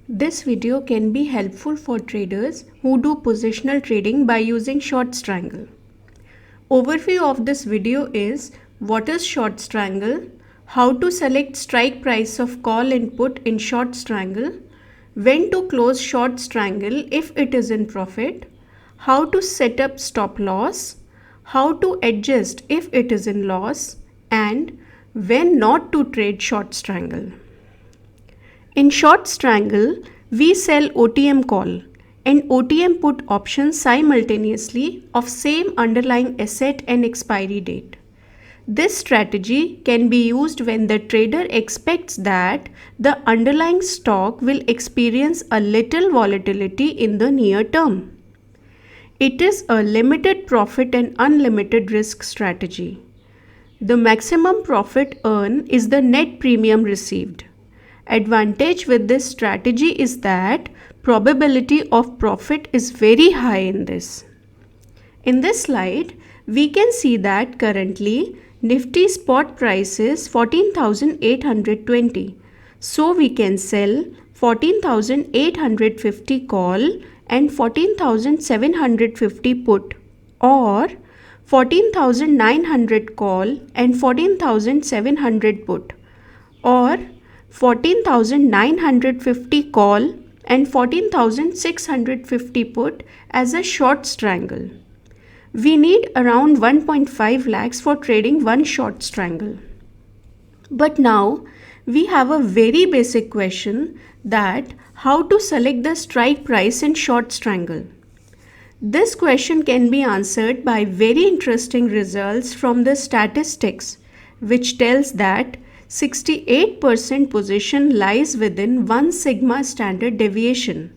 This video can be helpful for traders who do positional trading by using short strangle. Overview of this video is what is short strangle, how to select strike price of call and put in short strangle, when to close short strangle if it is in profit, how to set up stop loss, how to adjust if it is in loss, and when not to trade short strangle. In short strangle, we sell OTM call and OTM put options simultaneously of same underlying asset and expiry date. This strategy can be used when the trader expects that the underlying stock will experience a little volatility in the near term. It is a limited profit and unlimited risk strategy. The maximum profit earned is the net premium received. Advantage with this strategy is that probability of profit is very high in this. In this slide, we can see that currently Nifty spot price is 14,820. So we can sell 14,850 call and 14,750 put, or 14,900 call and 14,700 put, or 14,950 call and 14,650 put as a short strangle. We need around 1.5 lakhs for trading one short strangle. But now we have a very basic question that how to select the strike price in short strangle. This question can be answered by very interesting results from the statistics, which tells that 68% position lies within 1 sigma standard deviation.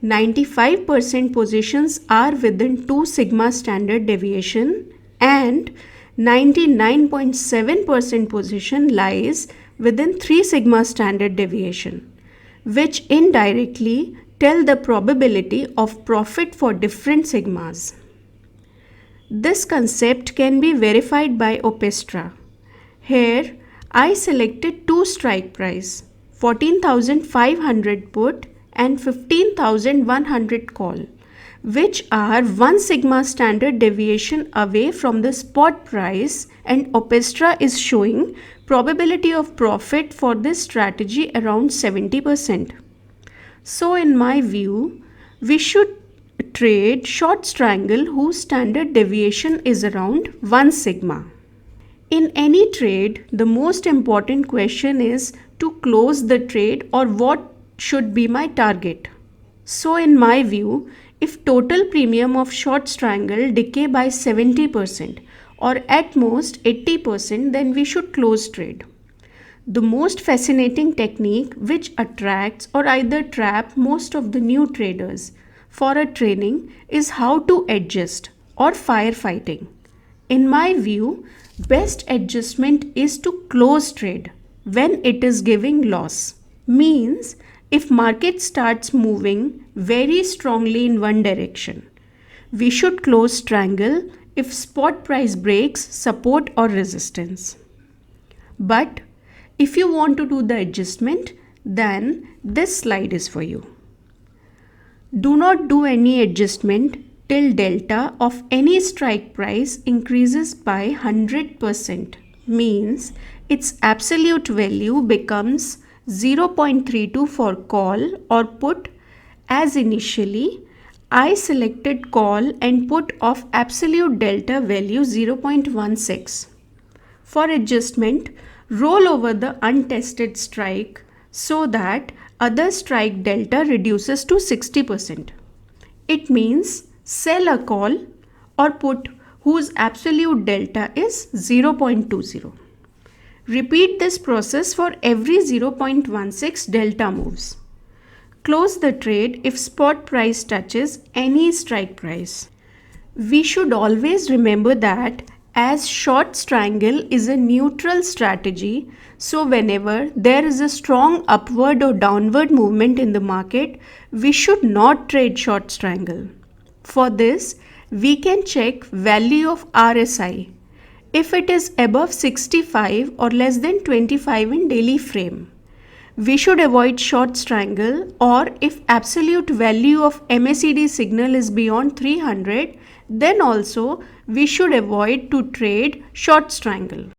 95% positions are within 2 sigma standard deviation and 99.7% position lies within 3 sigma standard deviation, which indirectly tell the probability of profit for different sigmas. This concept can be verified by Opestra. Here, I selected two strike price, 14,500 put and 15,100 call, which are 1 sigma standard deviation away from the spot price, and Opestra is showing probability of profit for this strategy around 70%. So in my view, we should trade short strangle whose standard deviation is around 1 sigma. In any trade, the most important question is to close the trade or what should be my target. So in my view, if total premium of short strangle decay by 70% or at most 80%, then we should close trade. The most fascinating technique which attracts or either trap most of the new traders for a training is how to adjust or firefighting. In my view, best adjustment is to close trade when it is giving loss. Means if market starts moving very strongly in one direction, we should close strangle if spot price breaks support or resistance. But if you want to do the adjustment, then this slide is for you. Do not do any adjustment till delta of any strike price increases by 100%, means its absolute value becomes 0.32 for call or put, as initially I selected call and put of absolute delta value 0.16. For adjustment, roll over the untested strike so that other strike delta reduces to 60%. It means sell a call or put whose absolute delta is 0.20. Repeat this process for every 0.16 delta moves. Close the trade if spot price touches any strike price. We should always remember that as short strangle is a neutral strategy, so whenever there is a strong upward or downward movement in the market, we should not trade short strangle. For this, we can check value of RSI if it is above 65 or less than 25 in daily frame. we should avoid short strangle, or if absolute value of MACD signal is beyond 300, then also we should avoid to trade short strangle.